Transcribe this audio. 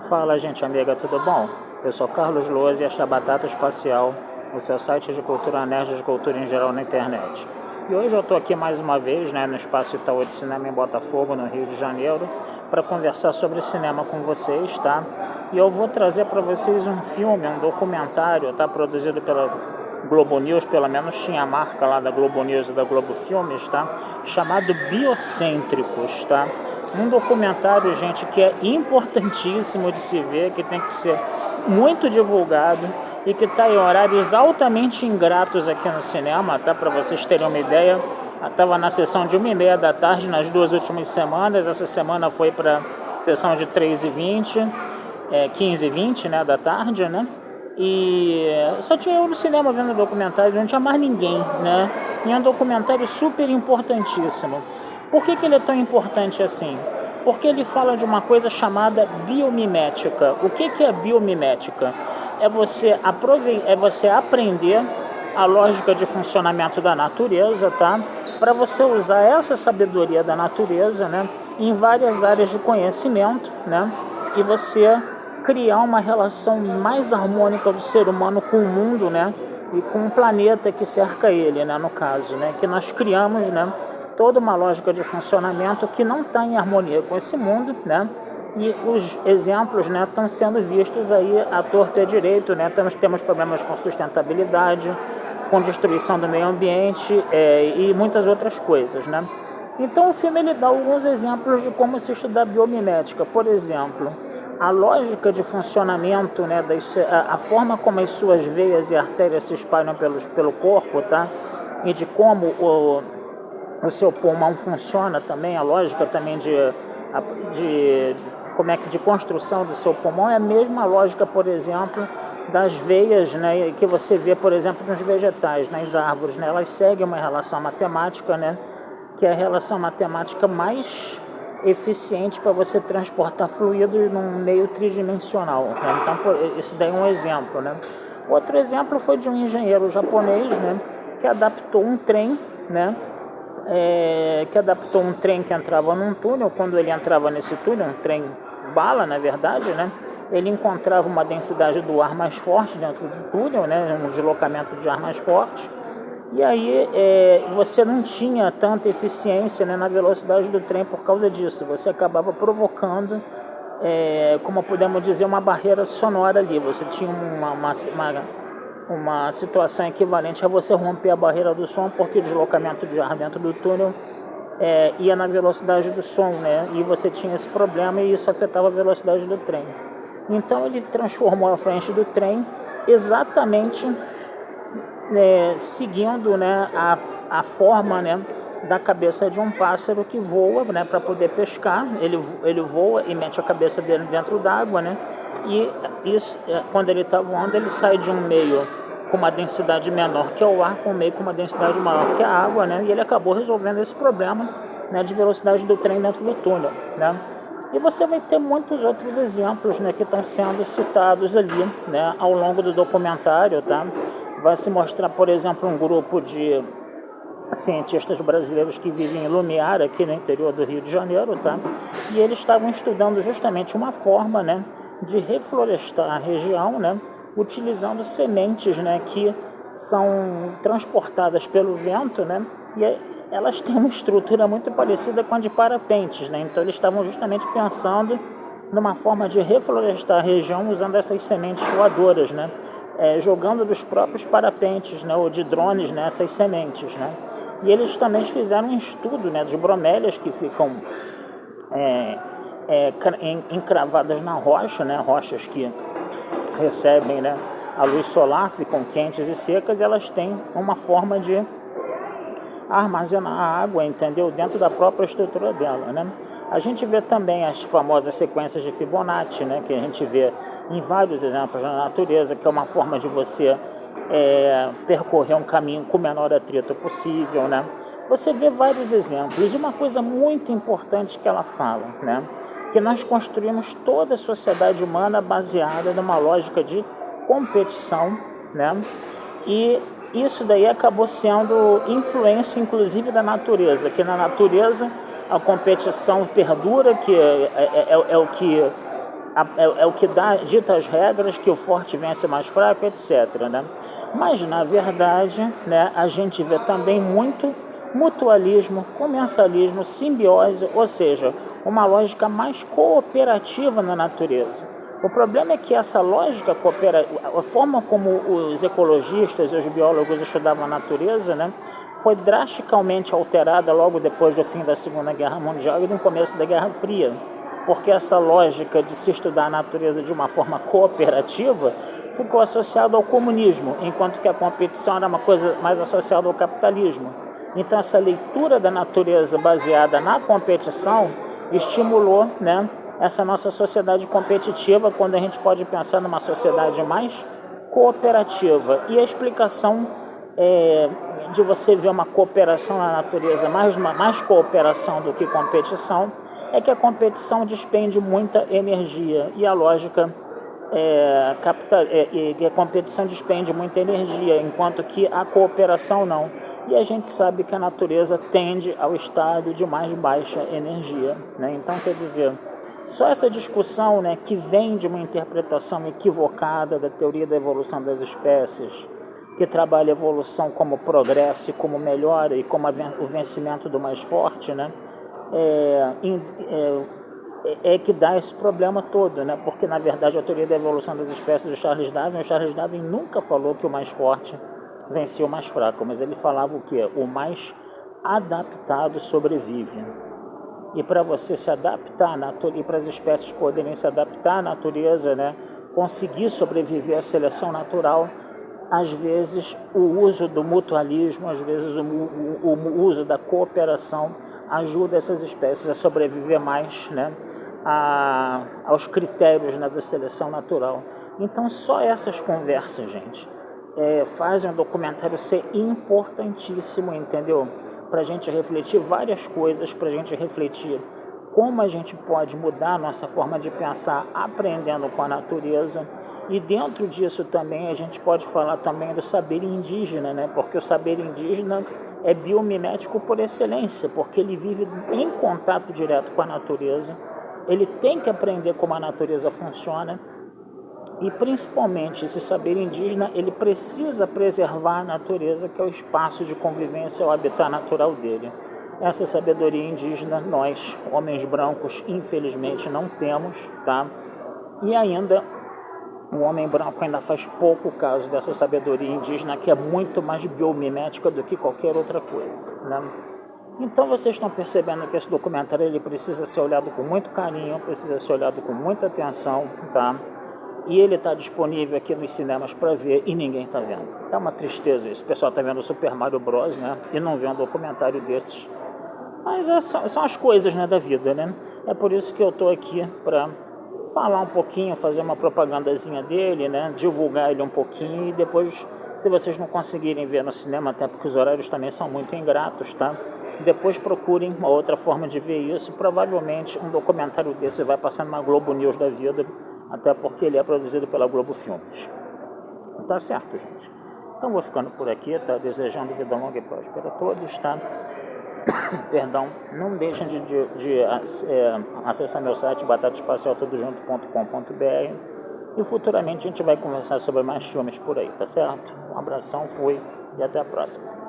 Fala, gente amiga, tudo bom? Eu sou Carlos Loas e esta é a Batata Espacial, o seu site de cultura nerd, de cultura em geral na internet. E hoje eu estou aqui mais uma vez, no Espaço Itaú de Cinema em Botafogo, no Rio de Janeiro, para conversar sobre cinema com vocês, tá? E eu vou trazer para vocês um filme, um documentário, tá? Produzido pela Globo News, pelo menos tinha a marca lá da Globo News e da Globo Filmes, tá? Chamado Biocêntricos, tá? Um documentário, gente, que é importantíssimo de se ver, que tem que ser muito divulgado e que está em horários altamente ingratos aqui no cinema, tá? Para vocês terem uma ideia, estava na sessão de 1h30 da tarde nas duas últimas semanas, essa semana foi para sessão de 3h20, 15h20, né, da tarde, né? E só tinha eu no cinema vendo documentário, não tinha mais ninguém, né? E é um documentário super importantíssimo. Por que ele é tão importante assim? Porque ele fala de uma coisa chamada biomimética. O que é biomimética? É você aprender a lógica de funcionamento da natureza, tá? Para você usar essa sabedoria da natureza, né, em várias áreas de conhecimento, né? E você criar uma relação mais harmônica do ser humano com o mundo, né? E com o planeta que cerca ele, né? No caso, né? Que nós criamos, né? Toda uma lógica de funcionamento que não está em harmonia com esse mundo, né? E os exemplos, né, estão sendo vistos aí à torto e à direito, né? Temos problemas com sustentabilidade, com destruição do meio ambiente e muitas outras coisas, né? Então o filme ele dá alguns exemplos de como se estudar biomimética. Por exemplo, a lógica de funcionamento, né, a forma como as suas veias e artérias se espalham pelo corpo, tá? E de como o seu pulmão funciona também, a lógica também de construção do seu pulmão é a mesma lógica, por exemplo, das veias, né, que você vê, por exemplo, nos vegetais, nas árvores, né, elas seguem uma relação matemática, né, que é a relação matemática mais eficiente para você transportar fluidos num meio tridimensional, né? Então, isso daí é um exemplo, né? Outro exemplo foi de um engenheiro japonês, né, que adaptou um trem, né, que entrava num túnel. Quando ele entrava nesse túnel, um trem bala, na verdade, né, ele encontrava uma densidade do ar mais forte dentro do túnel, né, um deslocamento de ar mais forte, e aí você não tinha tanta eficiência, né, na velocidade do trem por causa disso. Você acabava provocando, como podemos dizer, uma barreira sonora ali. Você tinha uma situação equivalente a você romper a barreira do som, porque o deslocamento de ar dentro do túnel ia na velocidade do som, né? E você tinha esse problema e isso afetava a velocidade do trem. Então ele transformou a frente do trem exatamente seguindo, né, a forma, né, da cabeça de um pássaro que voa, né, para poder pescar. Ele voa e mete a cabeça dele dentro d'água, né? E isso, quando ele está voando, ele sai de um meio com uma densidade menor que é o ar, com um meio com uma densidade maior que é a água, né? E ele acabou resolvendo esse problema, né, de velocidade do trem dentro do túnel, né? E você vai ter muitos outros exemplos, né, que estão sendo citados ali, né, ao longo do documentário, tá? Vai se mostrar, por exemplo, um grupo de cientistas brasileiros que vivem em Lumiar, aqui no interior do Rio de Janeiro, tá? E eles estavam estudando justamente uma forma, né, de reflorestar a região, né, utilizando sementes, né, que são transportadas pelo vento, né, e elas têm uma estrutura muito parecida com a de parapentes, né? Então eles estavam justamente pensando numa forma de reflorestar a região usando essas sementes voadoras, né, jogando dos próprios parapentes, né, ou de drones, né, essas sementes, né? E eles também fizeram um estudo, né, de bromélias que ficam encravadas na rocha, né, rochas que recebem, né, a luz solar, ficam quentes e secas, e elas têm uma forma de armazenar a água, entendeu? Dentro da própria estrutura dela, né? A gente vê também as famosas sequências de Fibonacci, né, que a gente vê em vários exemplos na natureza, que é uma forma de você percorrer um caminho com o menor atrito possível, né? Você vê vários exemplos. E uma coisa muito importante que ela fala, né, que nós construímos toda a sociedade humana baseada numa lógica de competição, né? E isso daí acabou sendo influência, inclusive, da natureza, que na natureza a competição perdura, que é o que é o que dita as regras, que o forte vence o mais fraco, etc. Né? Mas, na verdade, né, a gente vê também muito mutualismo, comensalismo, simbiose, ou seja, uma lógica mais cooperativa na natureza. O problema é que essa lógica cooperativa, a forma como os ecologistas e os biólogos estudavam a natureza, né, foi drasticamente alterada logo depois do fim da Segunda Guerra Mundial e no começo da Guerra Fria, porque essa lógica de se estudar a natureza de uma forma cooperativa ficou associada ao comunismo, enquanto que a competição era uma coisa mais associada ao capitalismo. Então, essa leitura da natureza baseada na competição estimulou, né, essa nossa sociedade competitiva, quando a gente pode pensar numa sociedade mais cooperativa. E a explicação de você ver uma cooperação na natureza, mais cooperação do que competição, é que a competição despende muita energia e a lógica que a competição despende muita energia, enquanto que a cooperação não. E a gente sabe que a natureza tende ao estado de mais baixa energia, né? Então, quer dizer, só essa discussão, né, que vem de uma interpretação equivocada da teoria da evolução das espécies, que trabalha a evolução como progresso e como melhora e como o vencimento do mais forte, né, que dá esse problema todo, né? Porque, na verdade, a teoria da evolução das espécies do Charles Darwin nunca falou que o mais forte vencia o mais fraco, mas ele falava o quê? O mais adaptado sobrevive. E para você se adaptar, e para as espécies poderem se adaptar à natureza, né, conseguir sobreviver à seleção natural, às vezes o uso do mutualismo, às vezes o uso da cooperação ajuda essas espécies a sobreviver mais, né, aos critérios, né, da seleção natural. Então, só essas conversas, gente, fazem o documentário ser importantíssimo, entendeu? Para a gente refletir várias coisas, para a gente refletir como a gente pode mudar a nossa forma de pensar aprendendo com a natureza. E dentro disso também a gente pode falar também do saber indígena, né? Porque o saber indígena é biomimético por excelência, porque ele vive em contato direto com a natureza, ele tem que aprender como a natureza funciona. E principalmente esse saber indígena, ele precisa preservar a natureza, que é o espaço de convivência, o habitat natural dele. Essa sabedoria indígena nós, homens brancos, infelizmente não temos, tá? E ainda o homem branco ainda faz pouco caso dessa sabedoria indígena, que é muito mais biomimética do que qualquer outra coisa, né? Então vocês estão percebendo que esse documentário ele precisa ser olhado com muito carinho, precisa ser olhado com muita atenção, tá? E ele está disponível aqui nos cinemas para ver e ninguém está vendo. É uma tristeza isso. O pessoal está vendo o Super Mario Bros, né? E não vê um documentário desses. Mas são as coisas, né, da vida, né? É por isso que eu estou aqui para falar um pouquinho, fazer uma propagandazinha dele, né? Divulgar ele um pouquinho e depois, se vocês não conseguirem ver no cinema, até porque os horários também são muito ingratos, tá? Depois procurem uma outra forma de ver isso. Provavelmente um documentário desse vai passar numa Globo News da vida, até porque ele é produzido pela Globo Filmes. Tá certo, gente? Então vou ficando por aqui, tá? Desejando vida longa e próspera a todos, tá? Perdão, não deixem de acessar meu site batataespacialtodojunto.com.br e futuramente a gente vai conversar sobre mais filmes por aí, tá certo? Um abração, fui e até a próxima.